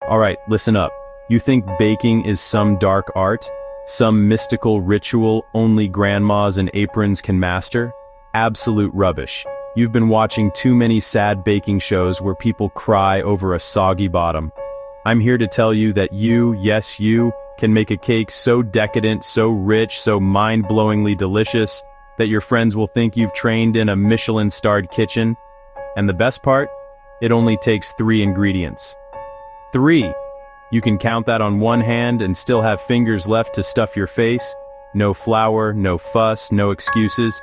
Alright, listen up. You think baking is some dark art? Some mystical ritual only grandmas and aprons can master? Absolute rubbish. You've been watching too many sad baking shows where people cry over a soggy bottom. I'm here to tell you that you, yes you, can make a cake so decadent, so rich, so mind-blowingly delicious that your friends will think you've trained in a Michelin-starred kitchen. And the best part? It only takes 3 ingredients. 3! You can count that on one hand and still have fingers left to stuff your face. No flour, no fuss, no excuses.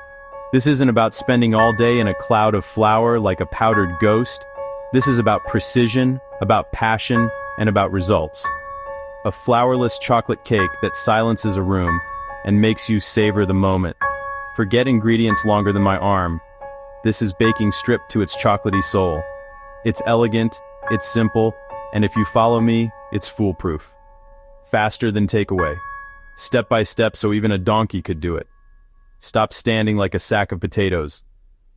This isn't about spending all day in a cloud of flour like a powdered ghost. This is about precision, about passion, and about results. A flourless chocolate cake that silences a room and makes you savor the moment. Forget ingredients longer than my arm. This is baking stripped to its chocolatey soul. It's elegant, it's simple, and if you follow me, it's foolproof. Faster than takeaway. Step by step so even a donkey could do it. Stop standing like a sack of potatoes.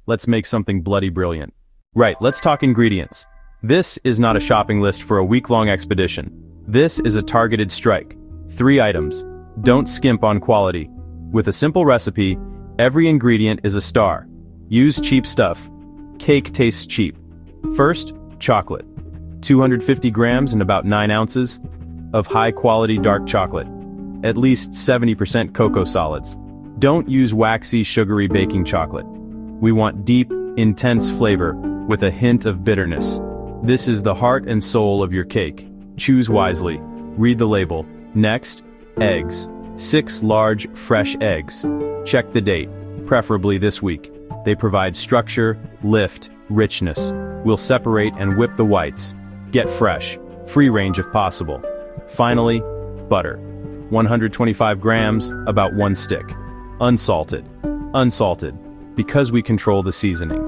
Let's make something bloody brilliant. Right, let's talk ingredients. This is not a shopping list for a week-long expedition. This is a targeted strike. 3 items. Don't skimp on quality. With a simple recipe, every ingredient is a star. Use cheap stuff. Cake tastes cheap. First, chocolate. 250 grams and about 9 ounces of high-quality dark chocolate. At least 70% cocoa solids. Don't use waxy, sugary baking chocolate. We want deep, intense flavor with a hint of bitterness. This is the heart and soul of your cake. Choose wisely. Read the label. Next, eggs. 6 large, fresh eggs. Check the date, preferably this week. They provide structure, lift, richness. We'll separate and whip the whites. Get fresh, free range if possible. Finally, butter. 125 grams, about 1 stick. Unsalted. Unsalted, because we control the seasoning.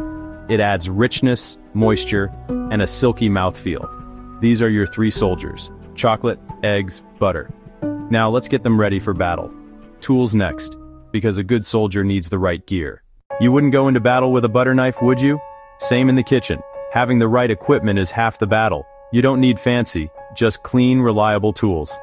It adds richness, moisture, and a silky mouthfeel. These are your 3 soldiers: chocolate, eggs, butter. Now let's get them ready for battle. Tools next, because a good soldier needs the right gear. You wouldn't go into battle with a butter knife, would you? Same in the kitchen. Having the right equipment is half the battle. You don't need fancy, just clean, reliable tools.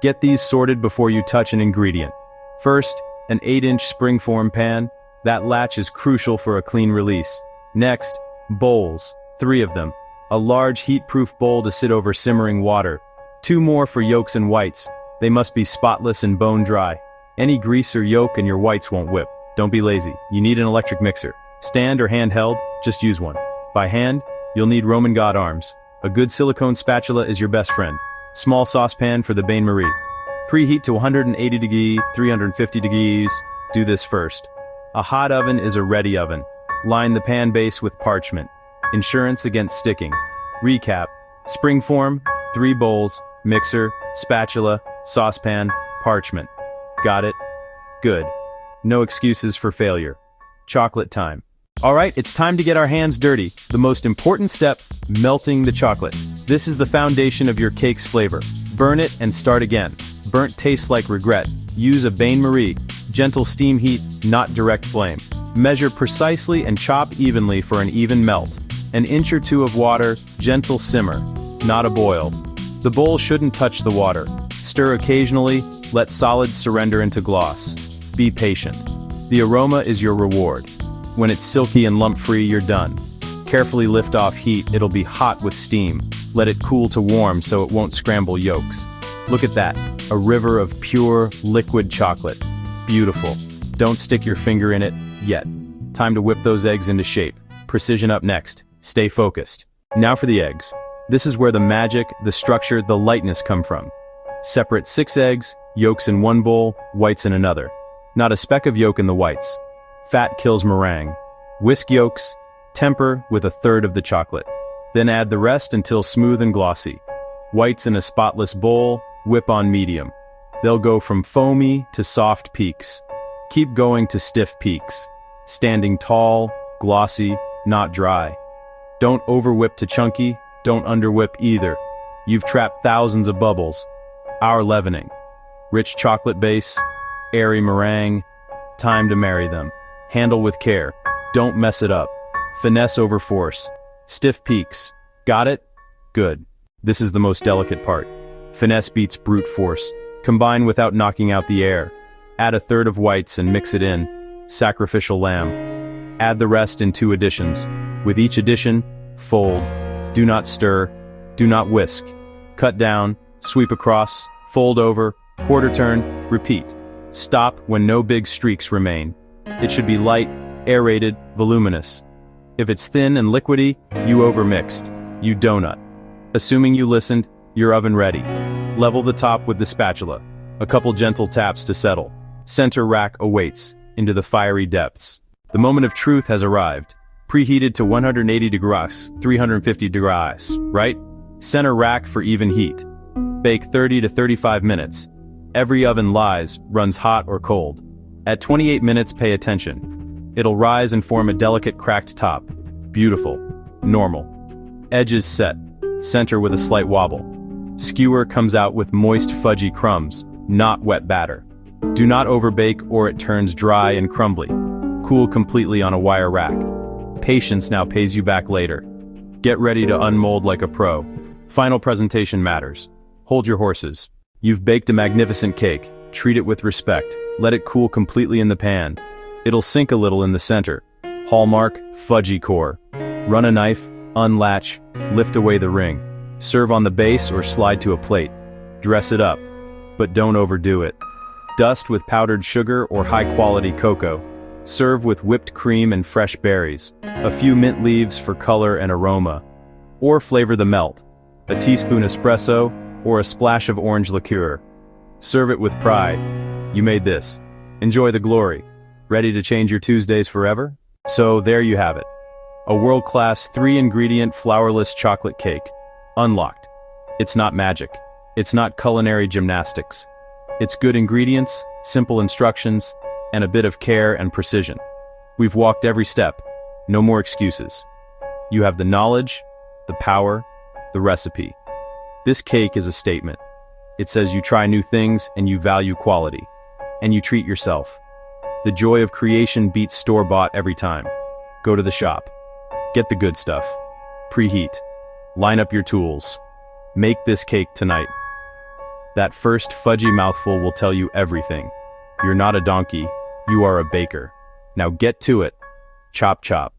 Get these sorted before you touch an ingredient. First, an 8-inch springform pan. That latch is crucial for a clean release. Next, bowls. 3 of them. A large heat-proof bowl to sit over simmering water. 2 more for yolks and whites. They must be spotless and bone dry. Any grease or yolk and your whites won't whip. Don't be lazy. You need an electric mixer. Stand or handheld, just use one. By hand, you'll need Roman god arms. A good silicone spatula is your best friend. Small saucepan for the bain-marie. Preheat to 180 degrees, 350 degrees. Do this first. A hot oven is a ready oven. Line the pan base with parchment. Insurance against sticking. Recap. Springform, 3 bowls, mixer, spatula, saucepan, parchment. Got it? Good. No excuses for failure. Chocolate time. Alright, it's time to get our hands dirty. The most important step, melting the chocolate. This is the foundation of your cake's flavor. Burn it and start again. Burnt tastes like regret. Use a bain-marie. Gentle steam heat, not direct flame. Measure precisely and chop evenly for an even melt. An inch or 2 of water, gentle simmer, not a boil. The bowl shouldn't touch the water. Stir occasionally, let solids surrender into gloss. Be patient. The aroma is your reward. When it's silky and lump-free, you're done. Carefully lift off heat, it'll be hot with steam. Let it cool to warm so it won't scramble yolks. Look at that, a river of pure, liquid chocolate. Beautiful. Don't stick your finger in it, yet. Time to whip those eggs into shape. Precision up next. Stay focused. Now for the eggs. This is where the magic, the structure, the lightness come from. Separate 6 eggs, yolks in 1 bowl, whites in another. Not a speck of yolk in the whites. Fat kills meringue. Whisk yolks, temper with 1/3 of the chocolate. Then add the rest until smooth and glossy. Whites in a spotless bowl, whip on medium. They'll go from foamy to soft peaks. Keep going to stiff peaks. Standing tall, glossy, not dry. Don't overwhip to chunky, don't underwhip either. You've trapped thousands of bubbles. Our leavening. Rich chocolate base, airy meringue. Time to marry them. Handle with care. Don't mess it up. Finesse over force. Stiff peaks. Got it? Good. This is the most delicate part. Finesse beats brute force. Combine without knocking out the air. Add a third of whites and mix it in. Sacrificial lamb. Add the rest in 2 additions. With each addition, fold. Do not stir. Do not whisk. Cut down, sweep across, fold over, quarter turn, repeat. Stop when no big streaks remain. It should be light, aerated, voluminous. If it's thin and liquidy, you overmixed. You donut. Assuming you listened, you're oven ready. Level the top with the spatula. A couple gentle taps to settle. Center rack awaits, into the fiery depths. The moment of truth has arrived. Preheated to 180 degrees, 350 degrees, right? Center rack for even heat. Bake 30 to 35 minutes. Every oven runs hot or cold. At 28 minutes, pay attention. It'll rise and form a delicate cracked top. Beautiful. Normal. Edges set. Center with a slight wobble. Skewer comes out with moist fudgy crumbs, not wet batter. Do not overbake or it turns dry and crumbly. Cool completely on a wire rack. Patience now pays you back later. Get ready to unmold like a pro. Final presentation matters. Hold your horses. You've baked a magnificent cake. Treat it with respect. Let it cool completely in the pan. It'll sink a little in the center. Hallmark, fudgy core. Run a knife, unlatch, lift away the ring. Serve on the base or slide to a plate. Dress it up, but don't overdo it. Dust with powdered sugar or high-quality cocoa. Serve with whipped cream and fresh berries. A few mint leaves for color and aroma. Or flavor the melt. A teaspoon espresso, or a splash of orange liqueur. Serve it with pride. You made this. Enjoy the glory. Ready to change your Tuesdays forever? So there you have it. A world-class 3-ingredient flourless chocolate cake. Unlocked. It's not magic. It's not culinary gymnastics. It's good ingredients, simple instructions, and a bit of care and precision. We've walked every step. No more excuses. You have the knowledge, the power, the recipe. This cake is a statement. It says you try new things and you value quality. And you treat yourself. The joy of creation beats store-bought every time. Go to the shop. Get the good stuff. Preheat. Line up your tools. Make this cake tonight. That first fudgy mouthful will tell you everything. You're not a donkey, you are a baker. Now get to it. Chop chop.